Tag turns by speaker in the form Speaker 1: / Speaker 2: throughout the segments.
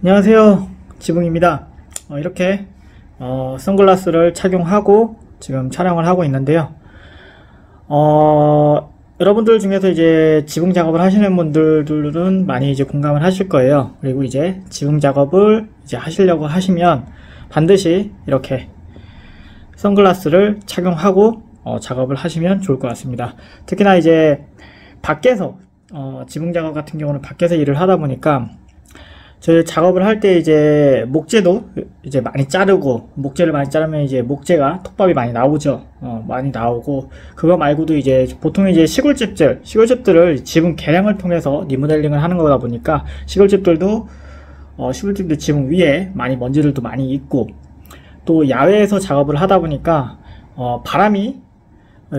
Speaker 1: 안녕하세요, 지붕입니다. 이렇게 선글라스를 착용하고 지금 촬영을 하고 있는데요. 여러분들 중에서 이제 지붕 작업을 하시는 분들은 많이 이제 공감을 하실 거예요. 그리고 이제 지붕 작업을 이제 하시려고 하시면 반드시 이렇게 선글라스를 착용하고 작업을 하시면 좋을 것 같습니다. 특히나 이제 밖에서 지붕 작업 같은 경우는 밖에서 일을 하다 보니까 저희 작업을 할 때 이제 목재도 이제 많이 자르고, 목재를 많이 자르면 이제 목재가 톱밥이 많이 나오죠. 많이 나오고, 그거 말고도 이제 보통 이제 시골집들을 지붕 개량을 통해서 리모델링을 하는 거다 보니까 시골집들도 지붕 위에 많이 먼지들도 많이 있고, 또 야외에서 작업을 하다 보니까 바람이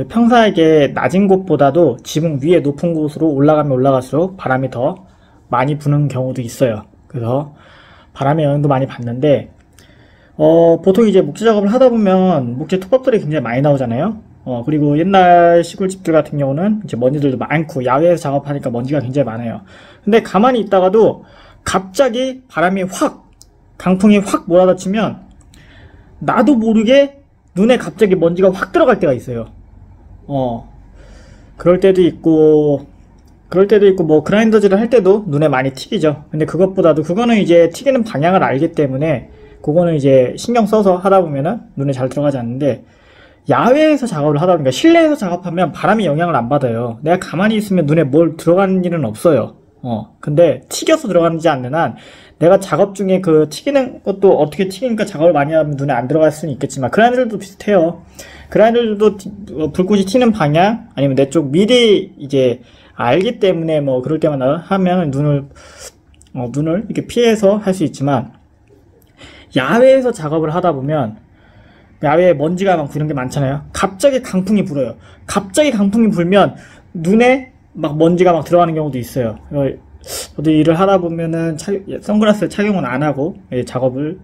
Speaker 1: 평상에게 낮은 곳보다도 지붕 위에 높은 곳으로 올라가면 올라갈수록 바람이 더 많이 부는 경우도 있어요. 그래서 바람의 영향도 많이 받는데 보통 이제 목재 작업을 하다 보면 목재 톱밥들이 굉장히 많이 나오잖아요. 그리고 옛날 시골집들 같은 경우는 이제 먼지들도 많고 야외에서 작업하니까 먼지가 굉장히 많아요. 근데 가만히 있다가도 갑자기 바람이 강풍이 확 몰아닥치면 나도 모르게 눈에 갑자기 먼지가 확 들어갈 때가 있어요. 그럴 때도 있고 뭐 그라인더질을 할 때도 눈에 많이 튀기죠. 근데 그거는 이제 튀기는 방향을 알기 때문에 그거는 이제 신경 써서 하다 보면은 눈에 잘 들어가지 않는데, 야외에서 작업을 하다 보니까 실내에서 작업하면 바람이 영향을 안 받아요. 내가 가만히 있으면 눈에 뭘 들어가는 일은 없어요. 근데 튀겨서 들어가는지 않는 한 내가 작업 중에 그 튀기는 것도 어떻게 튀기니까 작업을 많이 하면 눈에 안 들어갈 수는 있겠지만, 그라인더들도 비슷해요. 그라인더들도 불꽃이 튀는 방향 아니면 내 쪽 미리 이제 알기 때문에 뭐 그럴 때마다 하면 눈을 이렇게 피해서 할 수 있지만, 야외에서 작업을 하다 보면 야외에 먼지가 많고 이런 게 많잖아요. 갑자기 강풍이 불어요. 갑자기 강풍이 불면 눈에 막 먼지가 막 들어가는 경우도 있어요. 저도 일을 하다 보면은 선글라스 착용은 안 하고 작업을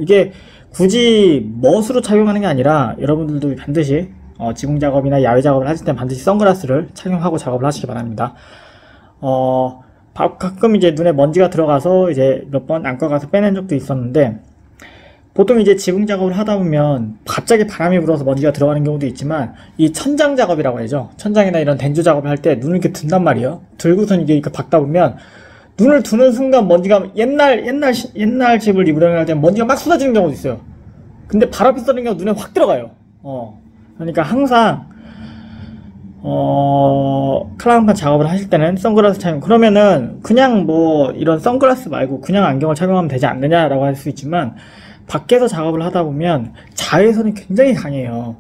Speaker 1: 이게 굳이 멋으로 착용하는 게 아니라 여러분들도 반드시 지붕 작업이나 야외 작업을 하실 때 반드시 선글라스를 착용하고 작업을 하시기 바랍니다. 가끔 이제 눈에 먼지가 들어가서 이제 몇 번 안과 가서 빼낸 적도 있었는데, 보통 이제 지붕 작업을 하다 보면 갑자기 바람이 불어서 먼지가 들어가는 경우도 있지만, 이 천장 작업이라고 하죠. 천장이나 이런 덴조 작업을 할 때 눈을 이렇게 든단 말이에요. 들고선 이게 이렇게 박다 보면 눈을 두는 순간 먼지가 옛날 집을 리모델링 할 때 먼지가 막 쏟아지는 경우도 있어요. 근데 바람이 쏘는 경우 눈에 확 들어가요. 그러니까 항상 클라운판 작업을 하실 때는 선글라스 착용, 그러면은 그냥 뭐 이런 선글라스 말고 그냥 안경을 착용하면 되지 않느냐라고 할 수 있지만, 밖에서 작업을 하다 보면 자외선이 굉장히 강해요.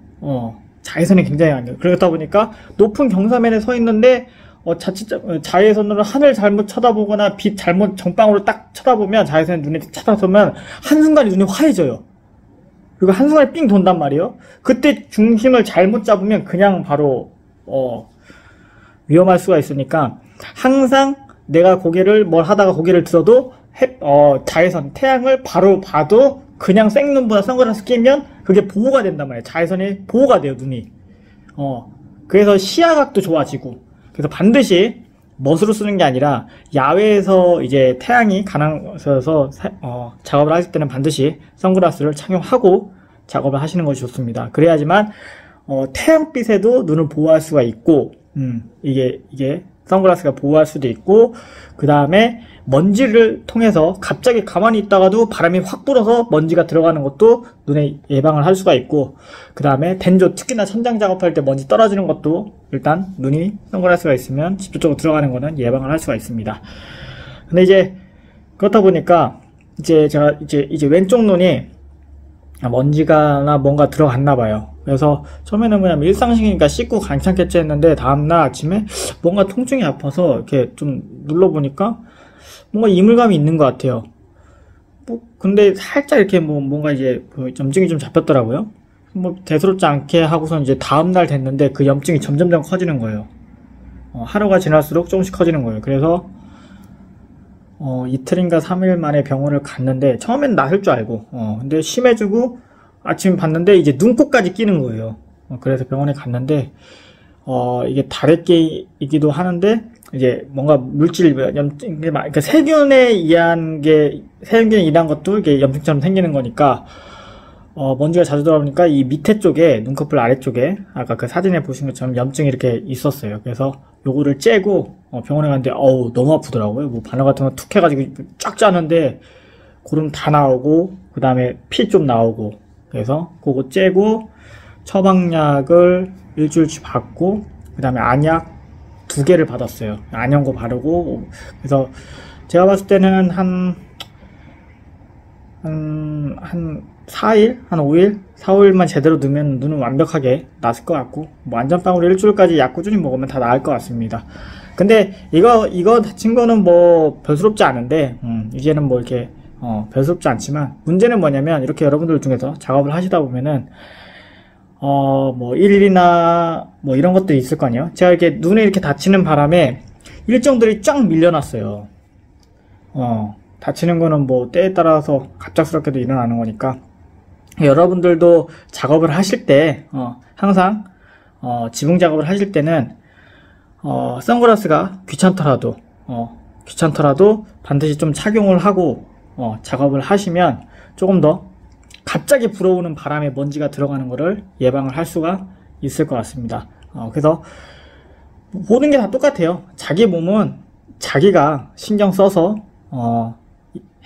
Speaker 1: 자외선이 굉장히 강해요. 그러다 보니까 높은 경사면에 서 있는데 자외선으로 하늘 잘못 쳐다보거나 빛 잘못 정방으로 딱 쳐다보면, 자외선이 눈에 쳐다보면 한순간에 눈이 화해져요. 그리고 한순간에 삥 돈단 말이에요. 그때 중심을 잘못 잡으면 그냥 바로 위험할 수가 있으니까, 항상 내가 뭘 하다가 고개를 들어도 자외선, 태양을 바로 봐도 그냥 생눈보다 선글라스 끼면 그게 보호가 된단 말이에요. 자외선이 보호가 돼요, 눈이. 그래서 시야각도 좋아지고. 그래서 반드시 멋으로 쓰는 게 아니라 야외에서 이제 태양이 가능해서 작업을 하실 때는 반드시 선글라스를 착용하고 작업을 하시는 것이 좋습니다. 그래야지만 태양빛에도 눈을 보호할 수가 있고, 이게 선글라스가 보호할 수도 있고, 그 다음에 먼지를 통해서 갑자기 가만히 있다가도 바람이 확 불어서 먼지가 들어가는 것도 눈에 예방을 할 수가 있고, 그 다음에 덴조, 특히나 천장 작업할 때 먼지 떨어지는 것도 일단 눈이 선글라스가 있으면 직접적으로 들어가는 거는 예방을 할 수가 있습니다. 근데 이제 그렇다 보니까 제가 이제 왼쪽 눈이 먼지가나 뭔가 들어갔나 봐요. 그래서 처음에는 그냥 일상식이니까 씻고 괜찮겠지 했는데, 다음날 아침에 뭔가 통증이 아파서 이렇게 좀 눌러보니까 뭔가 이물감이 있는 것 같아요. 근데 살짝 이렇게 뭔가 이제 그 염증이 좀 잡혔더라고요. 대수롭지 않게 하고선 이제 다음날 됐는데 그 염증이 점점점 커지는 거예요. 하루가 지날수록 조금씩 커지는 거예요. 그래서 이틀인가 3일 만에 병원을 갔는데, 처음엔 나을 줄 알고 근데 심해지고 아침에 봤는데 이제 눈코까지 끼는 거예요. 그래서 병원에 갔는데 이게 다래끼이기도 하는데, 이제 뭔가 물질, 그러니까 세균에 일한 것도 이게 염증처럼 생기는 거니까, 먼지가 자주 들어오니까 이 밑에 쪽에, 눈꺼풀 아래쪽에, 아까 그 사진에 보신 것처럼 염증이 이렇게 있었어요. 그래서 요거를 째고, 병원에 갔는데, 너무 아프더라고요. 뭐 바늘 같은 거 툭 해가지고 쫙 짜는데, 고름 다 나오고, 그 다음에 피 좀 나오고, 그래서 그거 째고, 처방약을 일주일치 받고, 그 다음에 안약 2개를 받았어요. 안연고 바르고. 그래서 제가 봤을 때는 한 4일? 한 5일? 4, 5일만 제대로 넣으면 눈은 완벽하게 났을 것 같고, 뭐 안전빵으로 일주일까지 약 꾸준히 먹으면 다 나을 것 같습니다. 근데 이거 다친 거는 뭐 별스럽지 않은데, 이제는 뭐 이렇게, 별스럽지 않지만, 문제는 뭐냐면, 이렇게 여러분들 중에서 작업을 하시다 보면은, 뭐, 일이나, 뭐, 이런 것들이 있을 거 아니에요? 제가 이렇게 눈에 이렇게 다치는 바람에 일정들이 쫙 밀려났어요. 다치는 거는 뭐, 때에 따라서 갑작스럽게도 일어나는 거니까. 여러분들도 작업을 하실 때, 항상, 지붕 작업을 하실 때는, 선글라스가 귀찮더라도 반드시 좀 착용을 하고, 작업을 하시면 조금 더 갑자기 불어오는 바람에 먼지가 들어가는 것을 예방을 할 수가 있을 것 같습니다. 그래서 모든 게 다 똑같아요. 자기 몸은 자기가 신경 써서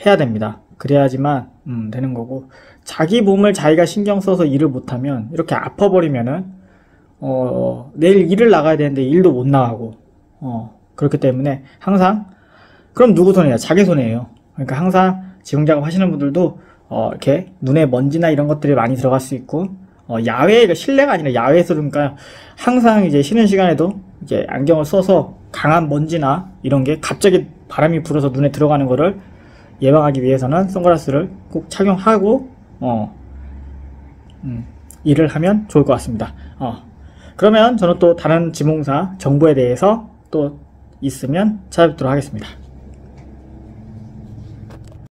Speaker 1: 해야 됩니다. 그래야지만 되는 거고, 자기 몸을 자기가 신경 써서 일을 못하면 이렇게 아파버리면은 내일 일을 나가야 되는데 일도 못 나가고, 그렇기 때문에 항상, 그럼 누구 손이에요? 자기 손이에요. 그러니까 항상 지붕 작업 하시는 분들도 이렇게 눈에 먼지나 이런 것들이 많이 들어갈 수 있고, 야외, 실내가 아니라 야외에서, 그러니까 항상 이제 쉬는 시간에도 이제 안경을 써서 강한 먼지나 이런 게 갑자기 바람이 불어서 눈에 들어가는 거를 예방하기 위해서는 선글라스를 꼭 착용하고 일을 하면 좋을 것 같습니다. 그러면 저는 또 다른 지붕사 정보에 대해서 또 있으면 찾아뵙도록 하겠습니다.